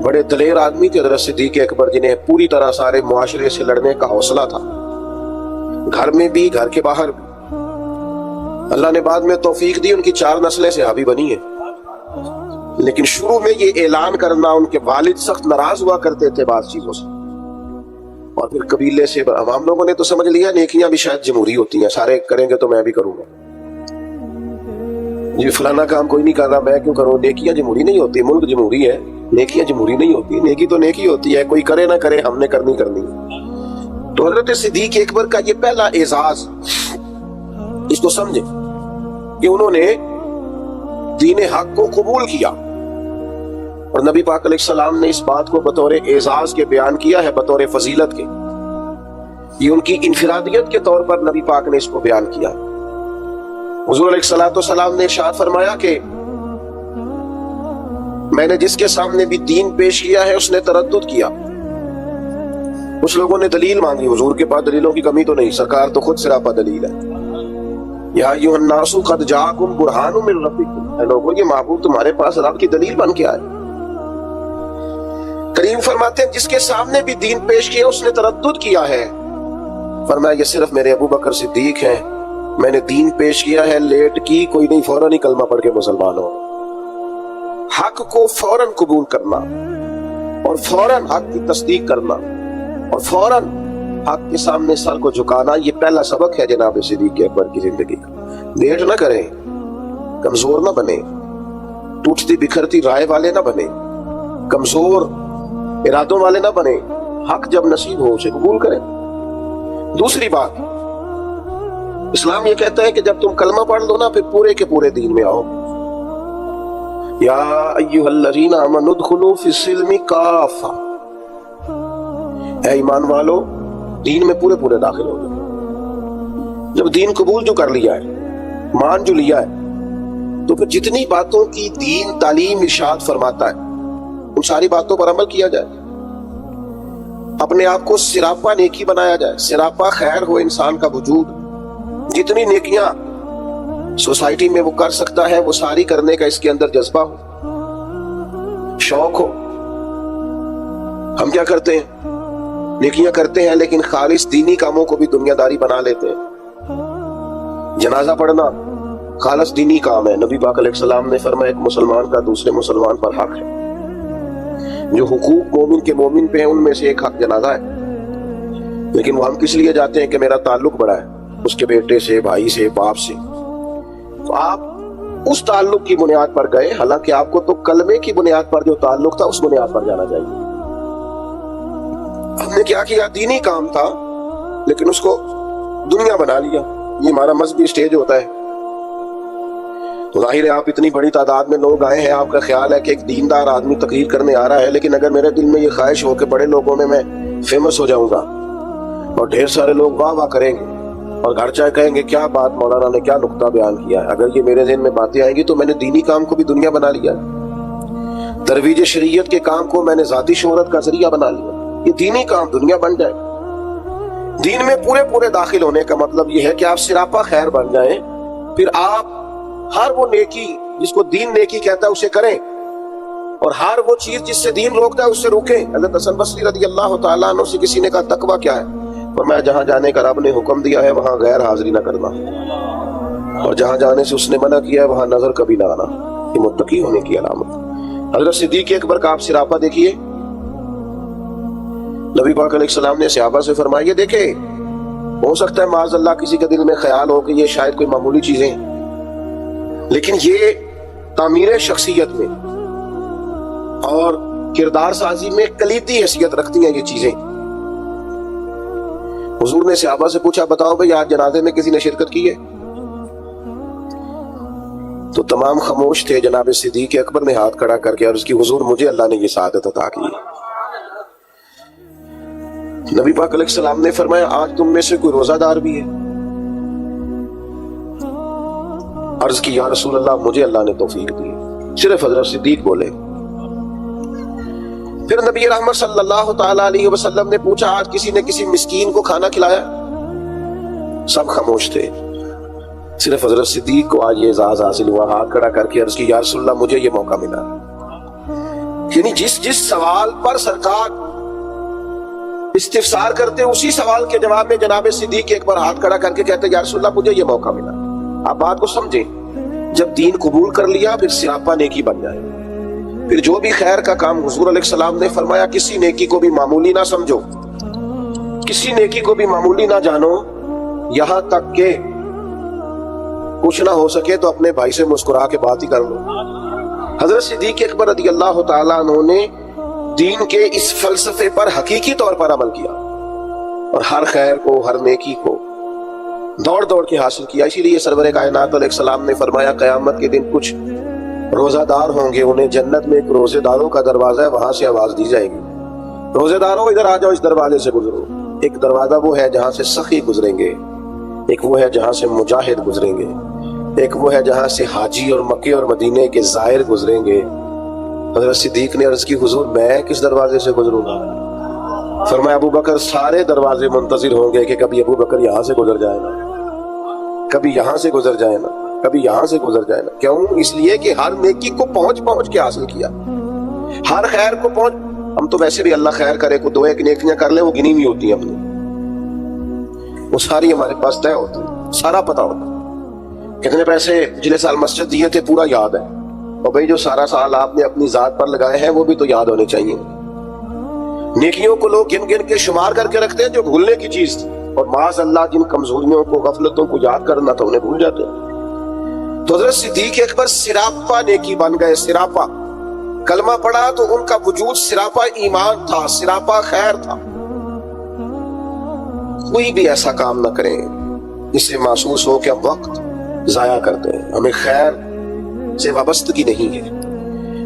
B: بڑے دلیر آدمی تھے حضرت صدیق اکبر، جنہیں پوری طرح سارے معاشرے سے لڑنے کا حوصلہ تھا، گھر میں بھی گھر کے باہر بھی. اللہ نے بعد میں توفیق دی، ان کی 4 نسلیں صحابی بنی ہیں، لیکن شروع میں یہ اعلان کرنا، ان کے والد سخت ناراض ہوا کرتے تھے بعض چیزوں سے، اور پھر قبیلے سے عوام لوگوں نے تو سمجھ لیا نیکیاں بھی شاید جمہوری ہوتی ہیں، سارے کریں گے تو میں بھی کروں گا. یہ فلانا کام کوئی نہیں کر رہا، میں کیوں کروں؟ نیکیاں جمہوری نہیں ہوتی، ملک جمہوری ہے، نیکیاں جمہوری نہیں ہوتی. نیکی تو نیکی ہوتی ہے، کوئی کرے نہ کرے، ہم نے کرنی ہے. تو حضرت صدیق اکبر کا یہ پہلا اعزاز، اس کو سمجھے کہ انہوں نے دین حق کو قبول کیا، اور نبی پاک علیہ السلام نے اس بات کو بطور اعزاز کے بیان کیا ہے، بطور فضیلت کے. یہ ان کی انفرادیت کے طور پر نبی پاک نے اس کو بیان کیا. حضور علیہ السلام نے ارشاد فرمایا کہ میں نے جس کے سامنے بھی دین پیش کیا ہے اس نے تردد کیا. کچھ لوگوں نے دلیل مانگی، حضور کے پاس دلیلوں کی کمی تو نہیں، سرکار تو خود سراپا دلیل ہے. یا ایھا الناس قد جاءکم برہان من ربکم، اے لوگو یہ معبود تمہارے پاس رب کی دلیل بن کے آئے. کریم فرماتے ہیں جس کے سامنے بھی دین پیش کیا اس نے تردد کیا ہے. فرمایا یہ صرف میرے ابو بکر صدیق ہیں، میں نے دین پیش کیا ہے، لیٹ کی کوئی نہیں، فوراً ہی کلمہ پڑھ کے مسلمان ہو. حق کو فوراً قبول کرنا، اور فوراً حق کی تصدیق کرنا، اور فوراً حق کے سامنے سر کو جھکانا، یہ پہلا سبق ہے جناب صدیق اکبر کی زندگی کا. لیٹ نہ کریں، کمزور نہ بنے، ٹوٹتی بکھرتی رائے والے نہ بنے، کمزور ارادوں والے نہ بنے. حق جب نصیب ہو اسے قبول کریں. دوسری بات، اسلام یہ کہتا ہے کہ جب تم کلمہ پڑھ لو نا پھر پورے کے پورے دین میں آؤ. یا ایھا الذین آمنوا ادخلوا فی السلم کافہ، اے ایمان والو دین میں پورے پورے داخل ہو جاؤ. جب دین قبول جو کر لیا ہے، مان جو لیا ہے، تو پھر جتنی باتوں کی دین تعلیم ارشاد فرماتا ہے ان ساری باتوں پر عمل کیا جائے. اپنے آپ کو سراپا نیکی بنایا جائے، سراپا خیر ہو انسان کا وجود. جتنی نیکیاں سوسائٹی میں وہ کر سکتا ہے وہ ساری کرنے کا اس کے اندر جذبہ ہو، شوق ہو. ہم کیا کرتے ہیں؟ نیکیاں کرتے ہیں لیکن خالص دینی کاموں کو بھی دنیا داری بنا لیتے ہیں. جنازہ پڑھنا خالص دینی کام ہے. نبی پاک علیہ السلام نے فرمایا ایک مسلمان کا دوسرے مسلمان پر حق ہے. جو حقوق مومن کے مومن پہ ہیں ان میں سے ایک حق جنازہ ہے، لیکن وہ ہم کس لیے جاتے ہیں کہ میرا تعلق بڑا ہے اس کے بیٹے سے، بھائی سے، باپ سے. تو آپ اس تعلق کی بنیاد پر گئے، حالانکہ آپ کو تو کلمے کی بنیاد پر جو تعلق تھا اس بنیاد پر جانا چاہیے۔ ہم نے کیا کیا؟ دینی کام تھا لیکن اس کو دنیا بنا لیا۔ یہ ہمارا مذہبی سٹیج ہوتا ہے۔ تو ظاہر ہے آپ اتنی بڑی تعداد میں لوگ آئے ہیں، آپ کا خیال ہے کہ ایک دیندار آدمی تقریر کرنے آ رہا ہے، لیکن اگر میرے دل میں یہ خواہش ہو کہ بڑے لوگوں میں فیمس ہو جاؤں گا اور ڈھیر سارے لوگ واہ واہ کریں گے اور گھر چاہے کہیں گے کیا بات مولانا نے کیا نقطہ بیان کیا ہے، اگر یہ میرے ذہن میں باتیں آئیں گی تو میں نے دینی کام کو بھی دنیا بنا لیا، ترویج شریعت کے کام کو میں نے ذاتی شہرت کا ذریعہ بنا لیا۔ یہ دینی کام دنیا بن جائے۔ دین میں پورے داخل ہونے کا مطلب یہ ہے کہ آپ سراپا خیر بن جائیں، پھر آپ ہر وہ نیکی جس کو دین نیکی کہتا ہے اسے کریں، اور ہر وہ چیز جس سے دین روکتا ہے اس سے روکیں۔ حضرت حسن بصری رضی اللہ تعالیٰ عنہ سے کسی نے کہا تقویٰ کیا ہے؟ فرمایا جہاں جانے کا رب نے حکم دیا ہے وہاں غیر حاضری نہ کرنا، اور جہاں جانے سے اس نے منع کیا ہے وہاں نظر کبھی نہ آنا۔ یہ متقی ہونے کی علامت۔ حضرت صدیق اکبر کا آپ سراپا دیکھیے، نبی پاک علیہ السلام نے صحابہ سے فرمایا یہ دیکھے، ہو سکتا ہے معاذ اللہ کسی کے دل میں خیال ہو کہ یہ شاید کوئی معمولی چیزیں، لیکن یہ تعمیر شخصیت میں اور کردار سازی میں کلیدی حیثیت رکھتی ہیں یہ چیزیں۔ حضور نے صحابہ سے پوچھا بتاؤ بھئی آج جنازے میں کسی نے شرکت کی ہے؟ تو تمام خاموش تھے۔ جناب صدیق اکبر نے ہاتھ کھڑا کر کے عرض کی حضور مجھے اللہ نے یہ سعادت عطا کی۔ نبی پاک علیہ السلام نے فرمایا آج تم میں سے کوئی روزہ دار بھی ہے؟ عرض کی یا رسول اللہ مجھے اللہ نے توفیق دی۔ صرف حضرت صدیق بولے۔ پھر نبی رحمت صلی اللہ تعالی علیہ وسلم نے پوچھا آج کسی نے کسی مسکین کو کھانا کھلایا؟ سب خاموش تھے، صرف حضرت صدیق کو آج یہ اعزاز حاصل ہوا۔ ہاتھ کھڑا کر کے عرض کی یا رسول اللہ مجھے یہ موقع ملا۔ یعنی جس سوال پر سرکار استفسار کرتے اسی سوال کے جواب میں جناب صدیق ایک بار ہاتھ کھڑا کر کے کہتے یا رسول اللہ مجھے یہ موقع ملا۔ آپ بات کو سمجھیں، جب دین قبول کر لیا پھر سراپا نیکی بن جائے۔ پھر جو بھی خیر کا کام حضور علیہ السلام نے فرمایا کسی نیکی کو بھی معمولی نہ سمجھو، کسی نیکی کو بھی معمولی نہ جانو، یہاں تک کہ کچھ نہ ہو سکے تو اپنے بھائی سے مسکرا کے بات ہی کر لو۔ حضرت صدیق اکبر رضی اللہ تعالیٰ عنہ نے دین کے اس فلسفے پر حقیقی طور پر عمل کیا اور ہر خیر کو ہر نیکی کو دوڑ کے حاصل کیا۔ اسی لیے سرور کائنات علیہ السلام نے فرمایا قیامت کے دن کچھ روزہ دار ہوں گے، انہیں جنت میں ایک روزے داروں کا دروازہ ہے، وہاں سے آواز دی جائے گی روزے داروں ادھر آ جاؤ، اس دروازے سے گزرو۔ ایک دروازہ وہ ہے جہاں سے سخی گزریں گے، ایک وہ ہے جہاں سے مجاہد گزریں گے، ایک وہ ہے جہاں سے حاجی اور مکے اور مدینے کے زائر گزریں گے۔ حضرت صدیق نے عرض کی حضور میں کس دروازے سے گزروں گا؟ فرمایا ابو بکر سارے دروازے منتظر ہوں گے کہ کبھی ابو بکر یہاں سے گزر جائے نا، کبھی یہاں سے گزر جائے نا، کبھی یہاں سے گزر جائے نا۔ کیوں؟ اس لیے کہ ہر نیکی کو پہنچ کے حاصل کیا، ہر خیر کو پہنچ۔ ہم تو ویسے بھی اللہ خیر کرے کو دو ایک نیکیاں کر لیں وہ گنی ہوئی ہوتی ہیں اپنی، وہ ساری ہمارے پاس طے ہوتی ہے، سارا پتا ہوتا ہے۔ کتنے پیسے پچھلے سال مسجد دیے تھے پورا یاد ہے، اور بھائی جو سارا سال آپ نے اپنی ذات پر لگائے ہیں وہ بھی تو یاد ہونے چاہیے۔ نیکیوں کو لوگ گن کے شمار کر کے رکھتے ہیں جو بھولنے کی چیز تھی، اور معاذ اللہ جن کمزوریوں کو غفلتوں کو یاد کرنا تھا انہیں بھول جاتے ہیں۔ تو حضرت صدیق اکبر سراپا نیکی بن گئے۔ سراپا کلمہ پڑھا تو ان کا وجود سراپا ایمان تھا، سراپا خیر تھا۔ کوئی بھی ایسا کام نہ کریں اس سے محسوس ہو کہ ہم وقت ضائع کرتے ہیں، ہمیں خیر سے وابستگی نہیں ہے۔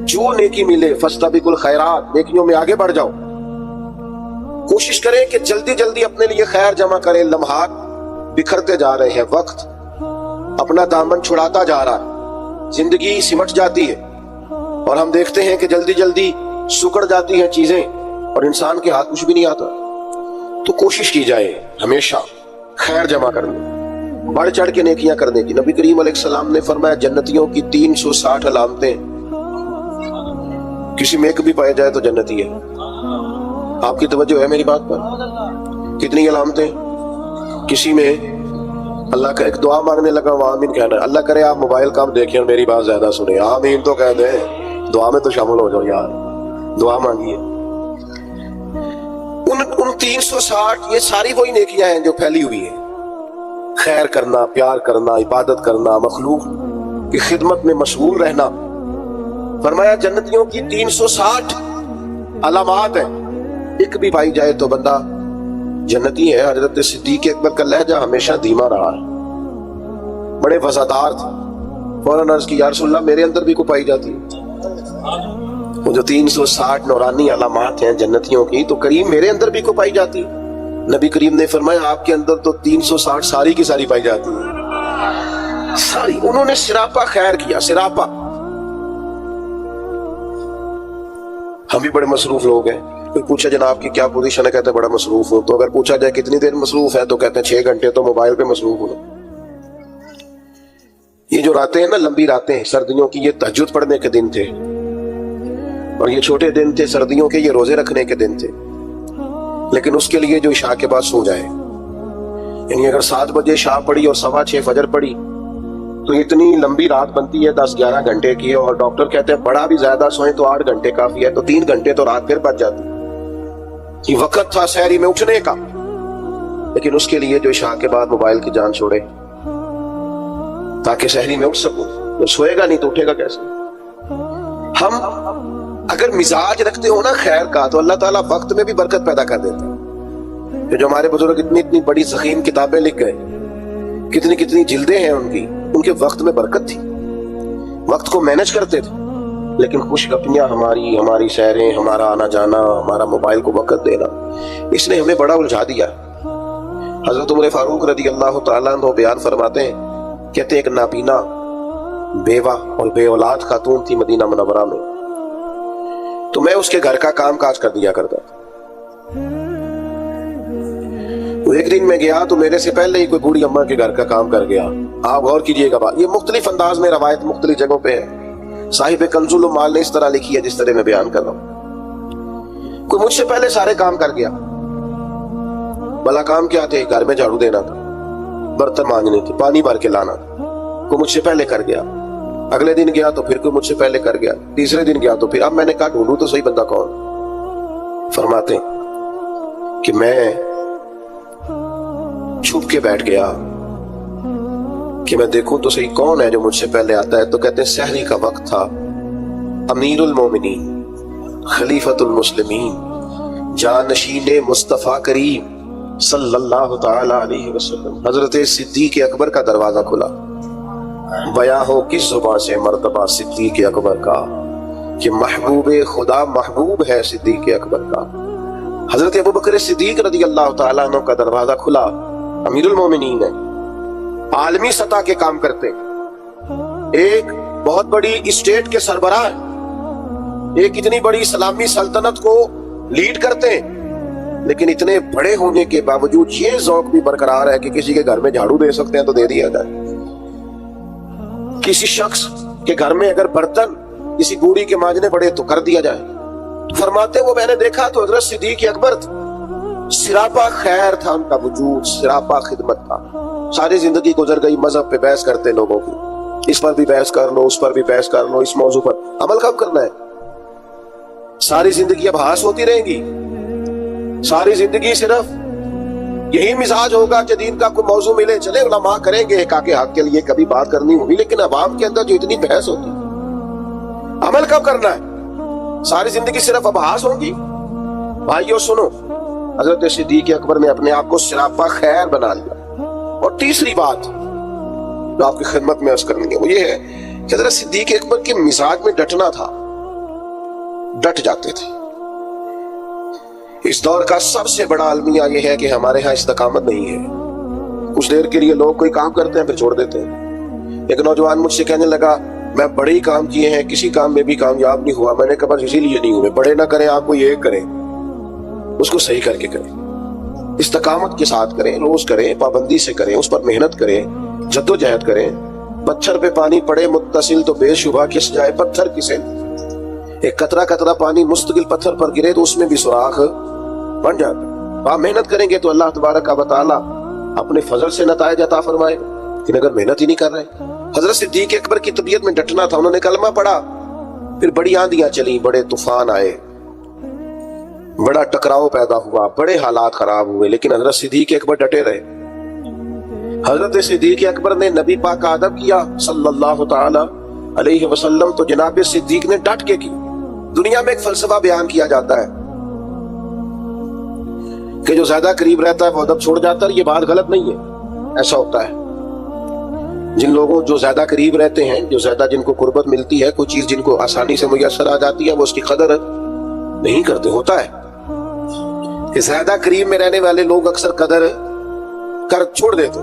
B: جو نیکی ملے فاستبقوا الخیرات، نیکیوں میں آگے بڑھ جاؤ، کوشش کریں کہ جلدی اپنے لیے خیر جمع کریں۔ لمحات بکھرتے جا رہے ہیں، وقت اپنا دامن چھڑاتا جا رہا ہے، زندگی سمٹ جاتی ہے اور ہم دیکھتے ہیں کہ جلدی سکڑ جاتی ہیں چیزیں اور انسان کے ہاتھ کچھ بھی نہیں آتا۔ تو کوشش کی جائے ہمیشہ خیر جمع کرنے، بڑھ چڑھ کے نیکیاں کرنے کی۔ نبی کریم علیہ السلام نے فرمایا جنتیوں کی 360 علامتیں، کسی میں ایک بھی پایا جائے تو جنتی ہے۔ آپ کی توجہ ہے میری بات پر؟ کتنی علامتیں؟ کسی میں اللہ کا ایک دعا مانگنے لگا وہ آمین کہنا ہے۔ اللہ کرے آپ موبائل کام دیکھیں اور میری بات زیادہ سنیں، آمین تو کہہ دیں، دعا میں تو شامل ہو جاؤ یار، دعا مانگیے۔ ان 360 یہ ساری وہی نیکیاں ہیں جو پھیلی ہوئی ہیں، خیر کرنا، پیار کرنا، عبادت کرنا، مخلوق کی خدمت میں مشغول رہنا. فرمایا جنتیوں کی 360 علامات ہیں، ایک بھی پائی جائے تو بندہ جنتی ہے. حضرت صدیق اکبر کا لہجہ ہمیشہ دھیما رہا ہے، بڑے وفادار تھے. فوراً عرض کی یا رسول اللہ میرے اندر بھی کو پائی جاتی ہے؟ وہ جو 360 نورانی علامات ہیں جنتیوں کی، تو کریم میرے اندر بھی کو پائی جاتی ہے؟ نبی کریم نے فرمایا آپ کے اندر تو 360 ساری کی ساری پائی جاتی ہے، ساری. انہوں نے سراپا خیر کیا، سراپا. ہم بھی بڑے مصروف لوگ ہیں. کوئی پوچھا جناب کی کیا پوزیشن ہے، کہتے ہیں بڑا مصروف ہوں. تو اگر پوچھا جائے کتنی دیر مصروف ہے تو کہتے ہیں 6 گھنٹے تو موبائل پہ مصروف ہوں. یہ جو راتیں ہیں نا، لمبی راتیں سردیوں کی، یہ تہجد پڑھنے کے دن تھے، اور یہ چھوٹے دن تھے سردیوں کے، یہ روزے رکھنے کے دن تھے. لیکن اس کے لیے جو عشاء کے بعد سو جائے، یعنی اگر 7 بجے عشاء پڑھی اور 6:15 فجر پڑھی تو اتنی لمبی رات بنتی ہے 10-11 گھنٹے کی. اور ڈاکٹر کہتے ہیں بڑا بھی زیادہ سوئیں تو 8 گھنٹے کافی ہے، تو 3 گھنٹے تو رات پھر بچ جاتی. یہ وقت تھا سحری میں اٹھنے کا، لیکن اس کے لیے جو عشاء کے بعد موبائل کی جان چھوڑے تاکہ سحری میں اٹھ سکوں. تو سوئے گا نہیں تو اٹھے گا کیسے؟ ہم اگر مزاج رکھتے ہو نا خیر کا تو اللہ تعالیٰ وقت میں بھی برکت پیدا کر دیتا ہے. جو ہمارے بزرگ اتنی بڑی ضخیم کتابیں لکھ گئے، کتنی جلدیں ہیں ان کی، ان کے وقت میں برکت تھی، وقت کو مینج کرتے تھے. لیکن خوش گپیاں ہماری سیریں، ہمارا آنا جانا، ہمارا موبائل کو وقت دینا، اس نے ہمیں بڑا الجھا دیا. حضرت عمر فاروق رضی اللہ تعالیٰ عنہ بیان فرماتے ہیں، کہتے ہیں ایک نابینا بیوہ اور بے اولاد خاتون تھی مدینہ منورہ میں، تو میں اس کے گھر کا کام کاج کر دیا کرتا تھا. ایک دن میں گیا تو میرے سے پہلے ہی کوئی بوڑھی اماں کے گھر کا کام کر گیا. آپ غور کیجئے گا، یہ مختلف انداز میں روایت مختلف جگہوں پہ ہے. صاحب کنز المال نے اس طرح لکھی ہے جس طرح میں بیان کر رہا ہوں. کوئی مجھ سے پہلے سارے کام کر گیا. بھلا کام کیا تھے؟ گھر میں جھاڑو دینا تھا، برتن مانجنے تھے، پانی بھر کے لانا تھا. کوئی مجھ سے پہلے کر گیا. اگلے دن گیا تو پھر کوئی مجھ سے پہلے کر گیا. تیسرے دن گیا تو پھر. اب میں نے کہا ڈھونڈوں تو صحیح بندہ کون. فرماتے کہ میں چھپ کے بیٹھ گیا کہ میں دیکھوں تو صحیح کون ہے جو مجھ سے پہلے آتا ہے. تو کہتے ہیں سحری کا وقت تھا. امیر المومنین، خلیفۃ المسلمین، جانشین مصطفیٰ کریم صلی اللہ تعالی علیہ وسلم حضرت صدیق اکبر کا دروازہ کھلا. بیاں ہو کس زبان سے مرتبہ صدیق اکبر کا کہ محبوب خدا محبوب ہے صدیق اکبر کا. حضرت ابوبکر صدیق رضی اللہ تعالیٰ عنہ کا دروازہ کھلا. امیر المومنین ہے، عالمی سطح کے کام کرتے، ایک بہت بڑی اسٹیٹ کے سربراہ ہیں، ایک اتنی بڑی اسلامی سلطنت کو لیڈ کرتے ہیں. لیکن اتنے بڑے ہونے کے باوجود یہ ذوق بھی برقرار ہے کہ کسی کے گھر میں جھاڑو دے سکتے ہیں تو دے دیا جائے. کسی شخص کے گھر میں اگر برتن کسی بوڑھی کے مانجنے پڑے تو کر دیا جائے. فرماتے وہ میں نے دیکھا تو حضرت صدیق اکبر تھے. سراپا خیر تھا ان کا وجود، سراپا خدمت تھا. ساری زندگی گزر گئی مذہب پہ بحث کرتے لوگوں کی، اس پر بھی بحث کر لو، اس پر بھی بحث کر لو، اس موضوع پر عمل کب کرنا ہے؟ ساری زندگی اب بحث ہوتی رہے گی. ساری زندگی صرف یہی مزاج ہوگا کہ دین کا کوئی موضوع ملے چلے علماء کریں گے حقاق حق کے لیے کبھی بات کرنی ہوگی. لیکن عوام کے اندر جو اتنی بحث ہوتی، عمل کب کرنا ہے؟ ساری زندگی صرف ابحاث ہوگی. بھائیو سنو، حضرت صدیق اکبر نے اپنے آپ کو سراپا خیر بنا لیا. اور تیسری بات جو آپ کی خدمت میں عرض کرنی ہے وہ یہ ہے کہ حضرت صدیق اکبر کے مزاج میں ڈٹنا تھا، ڈٹ جاتے تھے. اس دور کا سب سے بڑا المیہ یہ ہے کہ ہمارے ہاں استقامت نہیں ہے. کچھ دیر کے لیے لوگ کوئی کام کرتے ہیں پھر چھوڑ دیتے ہیں. ایک نوجوان مجھ سے کہنے لگا میں بڑے ہی کام کیے ہیں، کسی کام میں بھی کامیاب نہیں ہوا. میں نے کہا بس اسی لیے نہیں ہوئے. بڑے نہ کریں آپ کو یہ کریں، اس کو صحیح کر کے کریں، استقامت کے ساتھ کریں، روز کریں، پابندی سے کریں، اس پر محنت کریں، جدوجہد کریں. پتھر پہ پانی پڑے متصل تو بے شبہ کس جائے پتھر کسے. ایک قطرہ قطرہ پانی مستقل پتھر پر گرے تو اس میں بھی سوراخ بن جاتا. آپ محنت کریں گے تو اللہ تبارک و تعالی اپنے فضل سے نتائج عطا فرمائے گا. لیکن اگر محنت ہی نہیں کر رہے. حضرت صدیق اکبر کی طبیعت میں ڈٹنا تھا. انہوں نے کلمہ پڑھا، پھر بڑی آندیاں چلی، بڑے طوفان آئے، بڑا ٹکراؤ پیدا ہوا، بڑے حالات خراب ہوئے، لیکن حضرت صدیق اکبر ڈٹے رہے. حضرت صدیق اکبر نے نبی پاک کا ادب کیا صلی اللہ تعالی علیہ وسلم تو جناب صدیق نے ڈٹ کے کی. دنیا میں ایک فلسفہ بیان کیا جاتا ہے کہ جو زیادہ قریب رہتا ہے وہ ادب چھوڑ جاتا ہے. یہ بات غلط نہیں ہے، ایسا ہوتا ہے. جن لوگوں جو زیادہ قریب رہتے ہیں، جو زیادہ جن کو قربت ملتی ہے، کوئی چیز جن کو آسانی سے میسر آ جاتی ہے، وہ اس کی قدر نہیں کرتے. ہوتا ہے کہ زیادہ قریب میں رہنے والے لوگ اکثر قدر کر چھوڑ دیتے.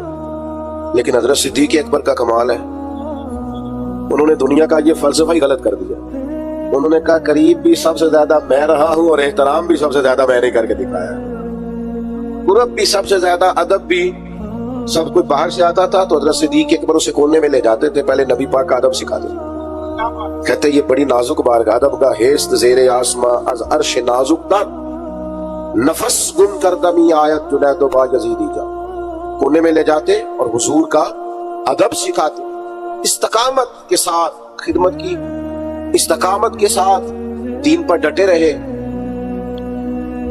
B: لیکن حضرت صدیق اکبر کا کمال ہے، انہوں نے دنیا کا یہ فلسفہ ہی غلط کر دیا. انہوں نے کہا قریب بھی سب سے زیادہ میں رہا ہوں اور احترام بھی سب سے زیادہ میں نے کر کے دکھایا. قرب بھی سب سے زیادہ، ادب بھی. سب کوئی باہر سے آتا تھا تو حضرت صدیق اکبر اسے کونے میں لے جاتے تھے، پہلے نبی پاک کا ادب سکھاتے تھے. کہتے یہ بڑی نازک بارگاہ، ادب کا ہیست زیر آسماں از عرش نازک تر، نفس گن کردمی آیت جنید و با یزیدی جا. کونے میں لے جاتے اور حضور کا ادب سکھاتے. استقامت کے ساتھ خدمت کی، استقامت کے ساتھ دین پر ڈٹے رہے.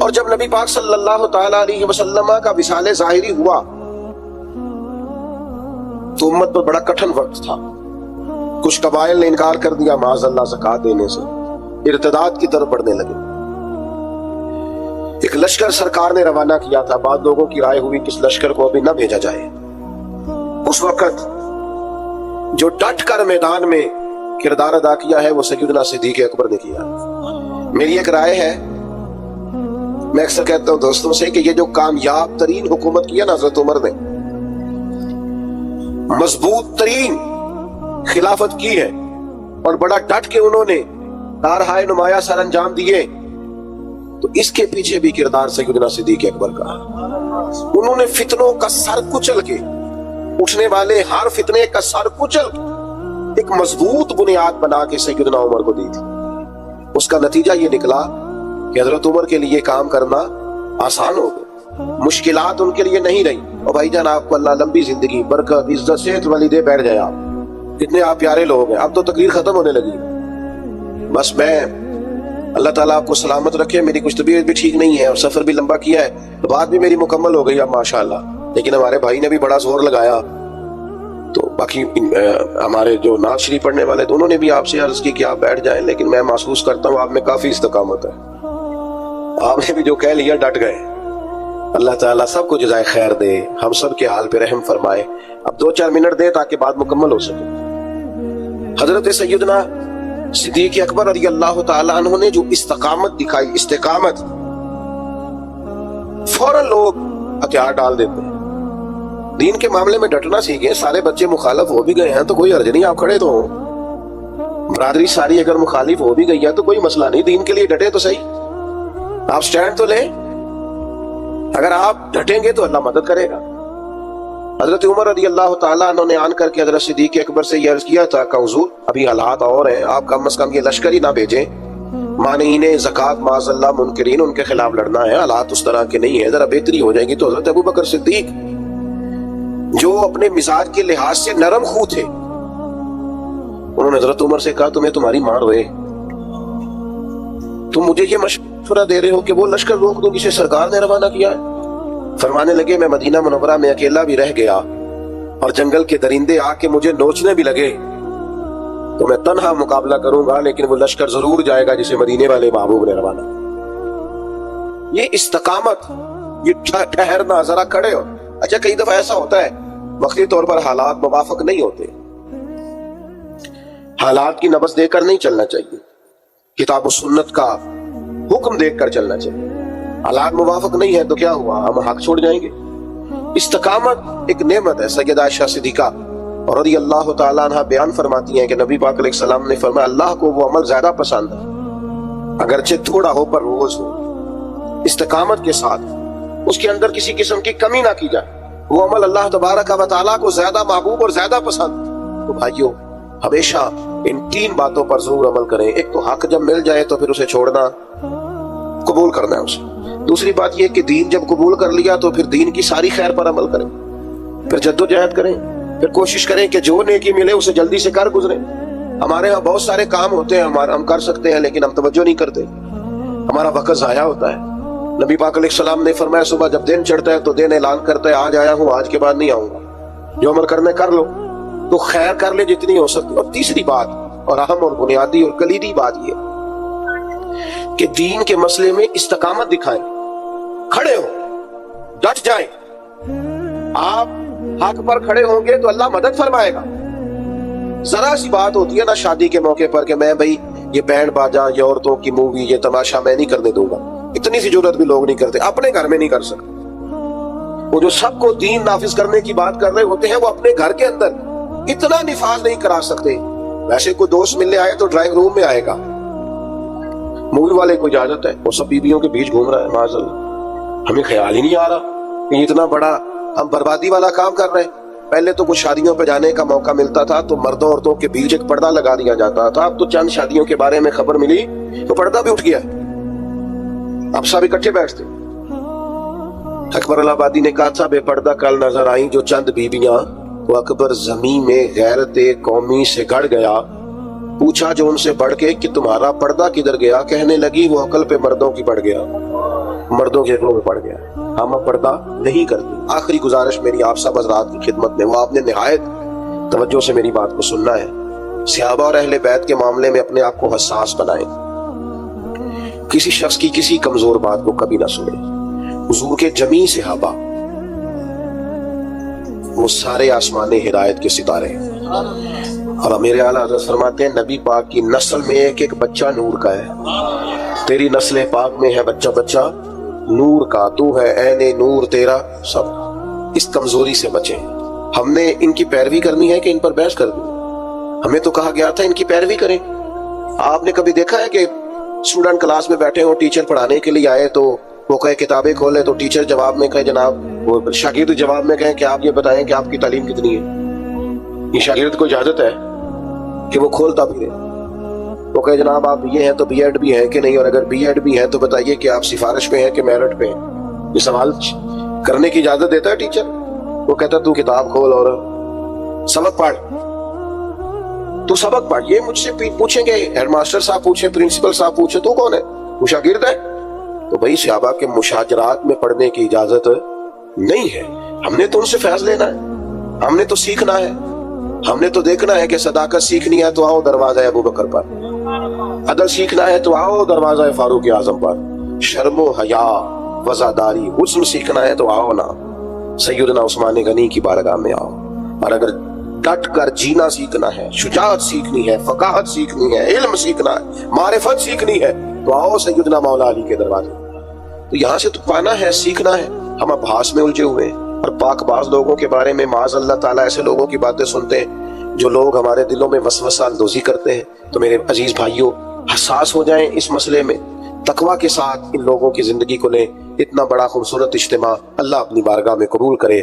B: اور جب نبی پاک صلی اللہ تعالی علیہ وسلم کا وصال ظاہری ہوا تو امت پر بڑا کٹھن وقت تھا. کچھ قبائل نے انکار کر دیا معاذ اللہ زکوٰۃ دینے سے، ارتداد کی طرف بڑھنے لگے. ایک لشکر سرکار نے روانہ کیا تھا. بعض لوگوں کی رائے ہوئی کہ اس لشکر کو ابھی نہ بھیجا جائے. اس وقت جو ڈٹ کر میدان میں کردار ادا کیا ہے وہ سیدنا صدیق اکبر نے کیا. میری ایک رائے ہے، میں اکثر کہتا ہوں دوستوں سے کہ یہ جو کامیاب ترین حکومت کی ہے نا حضرت عمر نے، مضبوط ترین خلافت کی ہے، اور بڑا ڈٹ کے انہوں نے کارہائے نمایاں سر انجام دیے، تو اس کے پیچھے بھی کردار سیدنا صدیق اکبر کا. انہوں نے فتنوں کا سر کچل کے، اٹھنے والے ہر فتنے کا سر کچل کے ایک مضبوط بنیاد بنا کے سیدنا عمر کو دی تھی. اس کا نتیجہ یہ نکلا کہ حضرت عمر کے لیے کام کرنا آسان ہو گیا، مشکلات ان کے لیے نہیں رہی. اور بھائی جان آپ کو اللہ لمبی زندگی، برکت، عزت، صحت والی دے. بیٹھ جائے آپ، کتنے آپ پیارے لوگ ہیں. اب تو تقریر ختم ہونے لگی. بس میں اللہ تعالیٰ آپ کو سلامت رکھے. میری کچھ طبیعت بھی ٹھیک نہیں ہے اور سفر بھی لمبا کیا ہے، تو بات بھی میری مکمل ہو گئی اب ماشاءاللہ. لیکن ہمارے بھائی نے بھی بڑا زور لگایا، تو باقی ہمارے جو نعت شریف پڑھنے والے تھے انہوں نے بھی آپ سے عرض کی کہ آپ بیٹھ جائیں. لیکن میں محسوس کرتا ہوں آپ میں کافی استقامت ہے، آپ نے بھی جو کہہ لیا ڈٹ گئے. اللہ تعالیٰ سب کو جزائے خیر دے، ہم سب کے حال پہ رحم فرمائے. اب 2-4 منٹ دے تاکہ بات مکمل ہو سکے. حضرت سیدنا صدیق اکبر رضی اللہ تعالیٰ عنہ نے جو استقامت دکھائی، استقامت، فوراً لوگ ہتھیار ڈال دیتے ہیں. دین کے معاملے میں ڈٹنا سیکھیں. سارے بچے مخالف ہو بھی گئے ہیں تو کوئی حرج نہیں، آپ کھڑے تو ہوں. برادری ساری اگر مخالف ہو بھی گئی ہے تو کوئی مسئلہ نہیں، دین کے لیے ڈٹے تو صحیح. آپ سٹینڈ تو لیں. اگر آپ ڈٹیں گے تو اللہ مدد کرے گا. حضرت عمر رضی اللہ تعالیٰ عنہ نے آن کر کے حضرت صدیق اکبر سے یہ عرض کیا تھا کہ حضور ابھی حالات اور ہیں، آپ کم از کم یہ لشکر ہی نہ بھیجیں. مانعین زکوٰۃ معاذ اللہ منکرین، ان کے خلاف لڑنا ہے. حالات اس طرح کے نہیں ہیں، ذرا بہتری ہو جائے گی. تو حضرت ابوبکر صدیق جو اپنے مزاج کے لحاظ سے نرم خو تھے، انہوں نے حضرت عمر سے کہا تمہیں تمہاری ماں روئے، تم مجھے یہ مشورہ دے رہے ہو کہ وہ لشکر روک دو جسے سرکار نے روانہ کیا ہے. فرمانے لگے میں مدینہ منورہ میں اکیلا بھی رہ گیا اور جنگل کے درندے آ کے مجھے نوچنے بھی لگے تو میں تنہا مقابلہ کروں گا، لیکن وہ لشکر ضرور جائے گا جسے مدینے والے محبوب نے روانہ. یہ استقامت، یہ ٹھہرنا، ذرا کھڑے ہو. اچھا کئی دفعہ ایسا ہوتا ہے وقتی طور پر حالات موافق نہیں ہوتے، حالات کی نبض دے کر نہیں چلنا چاہیے، کتاب و سنت کا حکم دیکھ کر چلنا چاہیے. حالات موافق نہیں ہے تو کیا ہوا، ہم حق چھوڑ جائیں گے. استقامت ایک نعمت ہے. سیدہ عائشہ صدیقہ رضی اللہ تعالیٰ عنہ بیان فرماتی ہیں کہ نبی پاک علیہ السلام نے فرمایا اللہ کو وہ عمل زیادہ پسند ہے اگرچہ تھوڑا ہو پر روز ہو، استقامت کے ساتھ، اس کے اندر کسی قسم کی کمی نہ کی جائے. وہ عمل اللہ تبارک و تعالیٰ کو زیادہ محبوب اور زیادہ پسند. تو بھائیو ہمیشہ ان 3 باتوں پر ضرور عمل کریں. ایک تو حق جب مل جائے تو پھر اسے چھوڑنا، قبول کرنا ہے اسے. دوسری بات یہ کہ دین جب قبول کر لیا تو پھر دین کی ساری خیر پر عمل کریں، پھر جدوجہد کریں، پھر کوشش کریں کہ جو نیکی ملے اسے جلدی سے کر گزریں. ہمارے ہاں بہت سارے کام ہوتے ہیں ہم کر سکتے ہیں لیکن ہم توجہ نہیں کرتے، ہمارا وقت ضائع ہوتا ہے. نبی پاک علیہ السلام نے فرمایا صبح جب دن چڑھتا ہے تو دن اعلان کرتا ہے آج آیا ہوں، آج کے بعد نہیں آؤں گا. جو عمل کرنا ہے کر لو، تو خیر کر لے جتنی ہو سکتی۔ اور تیسری بات اور اہم اور بنیادی اور کلیدی بات یہ کہ دین کے مسئلے میں استقامت دکھائیں، کھڑے ہو، ڈٹ جائیں۔ آپ حق پر کھڑے ہوں گے تو اللہ مدد فرمائے گا۔ ذرا سی بات ہوتی ہے نا شادی کے موقع پر کہ میں بھائی یہ بینڈ باجا، یہ عورتوں کی مووی، یہ تماشا میں نہیں کرنے دوں گا، اتنی سی جرات بھی لوگ نہیں کرتے، اپنے گھر میں نہیں کر سکتے۔ وہ جو سب کو دین نافذ کرنے کی بات کر رہے ہوتے ہیں وہ اپنے گھر کے اندر اتنا نفاذ نہیں کرا سکتے۔ ویسے کوئی دوست ملنے آئے تو ڈرائنگ روم میں آئے گا، مووی والے کو اجازت ہے، وہ سب بیویوں کے بیچ گھوم رہا ہے، معاذ اللہ۔ ہمیں خیال ہی نہیں آ رہا کہ اتنا بڑا ہم بربادی والا کام کر رہے ہیں۔ پہلے تو کچھ شادیوں پہ جانے کا موقع ملتا تھا تو مردوں عورتوں کے بیچ ایک پردہ لگا دیا جاتا تھا، اب تو چند شادیوں کے بارے میں خبر ملی تو پردہ بھی اٹھ گیا، اب سب اکٹھے بیٹھتے۔ اکبر الہٰبادی نے کہا تھا بے پردہ کل نظر آئیں جو چند بیویاں، وہ اکبر زمین میں غیرت قومی سے گڑ گیا، پوچھا جو ان سے بڑھ کے کہ تمہارا پردہ کدھر گیا، کہنے لگی وہ عقل پہ مردوں کی بڑھ گیا، مردوں کے عقلوں میں پڑ گیا، ہم اب پردہ نہیں کرتے۔ آخری گزارش میری آپ سب حضرات کی خدمت میں، وہ آپ نے نہایت توجہ سے میری بات کو سننا ہے۔ صحابہ اور اہل بیت کے معاملے میں اپنے آپ کو حساس بنائیں، کسی شخص کی کسی کمزور بات کو کبھی نہ سنیں۔ حضور کے جمیع صحابہ وہ سارے آسمان ہدایت کے ستارے ہیں، اور میرے اعلیٰ حضرت فرماتے ہیں نبی پاک کی نسل میں ایک ایک بچہ نور کا ہے، تیری نسل پاک میں ہے بچہ بچہ نور کا، تو ہے عین نور تیرا سب۔ اس کمزوری سے بچیں۔ ہم نے ان کی پیروی کرنی ہے کہ ان پر بحث کرنی؟ ہمیں تو کہا گیا تھا ان کی پیروی کریں۔ آپ نے کبھی دیکھا ہے کہ اسٹوڈنٹ کلاس میں بیٹھے ہوں، ٹیچر پڑھانے کے لیے آئے تو وہ کہے کتابیں کھولے، تو ٹیچر جواب میں کہے جناب، وہ شاگرد جواب میں کہیں کہ آپ یہ بتائیں کہ آپ کی تعلیم کتنی ہے؟ یہ شاگرد کو اجازت ہے کہ وہ کھولتا بھی رہے، وہ کہے جناب آپ یہ ہیں تو بی ایڈ بھی ہیں کہ نہیں، اور اگر بی ایڈ بھی ہیں تو بتائیے کہ آپ سفارش پہ ہیں کہ میرٹ پہ ہیں؟ یہ سوال کرنے کی اجازت دیتا ہے ٹیچر؟ وہ کہتا تو کتاب کھول اور سبق پڑھ، تو سبق پڑھ۔ یہ مجھ سے پوچھیں گے، ہیڈ ماسٹر صاحب پوچھیں، پرنسپل صاحب پوچھیں، تو کون ہے؟ وہ شاگرد ہے۔ تو بھائی صحابہ کے مشاجرات میں پڑھنے کی اجازت نہیں ہے۔ ہم نے تو ان سے فیض لینا ہے، ہم نے تو سیکھنا ہے، ہم نے تو دیکھنا ہے کہ صداقت سیکھنی ہے تو آؤ دروازہ ابو بکر پر، عدل سیکھنا ہے تو آؤ دروازہ فاروق اعظم پر، شرم و حیا، وزاداری، حسن سیکھنا ہے تو آؤ نا سیدنا عثمان غنی کی بارگاہ میں آؤ۔ اور اگر ڈٹ کر جینا سیکھنا ہے، شجاعت سیکھنی ہے، فقاہت سیکھنی ہے، علم سیکھنا ہے، معرفت سیکھنی ہے تو آؤ سیدنا مولا علی کے دروازے۔ تو یہاں سے تو پانا ہے، سیکھنا ہے۔ ہم ابحاث میں الجھے ہوئے ہیں، اور پاک باز لوگوں کے بارے میں معاذ اللہ تعالیٰ ایسے لوگوں کی باتیں سنتے ہیں جو لوگ ہمارے دلوں میں وسوسہ اندوزی کرتے ہیں۔ تو میرے عزیز بھائیوں، حساس ہو جائیں اس مسئلے میں، تقویٰ کے ساتھ ان لوگوں کی زندگی کو لیں۔ اتنا بڑا خوبصورت اجتماع اللہ اپنی بارگاہ میں قبول کرے۔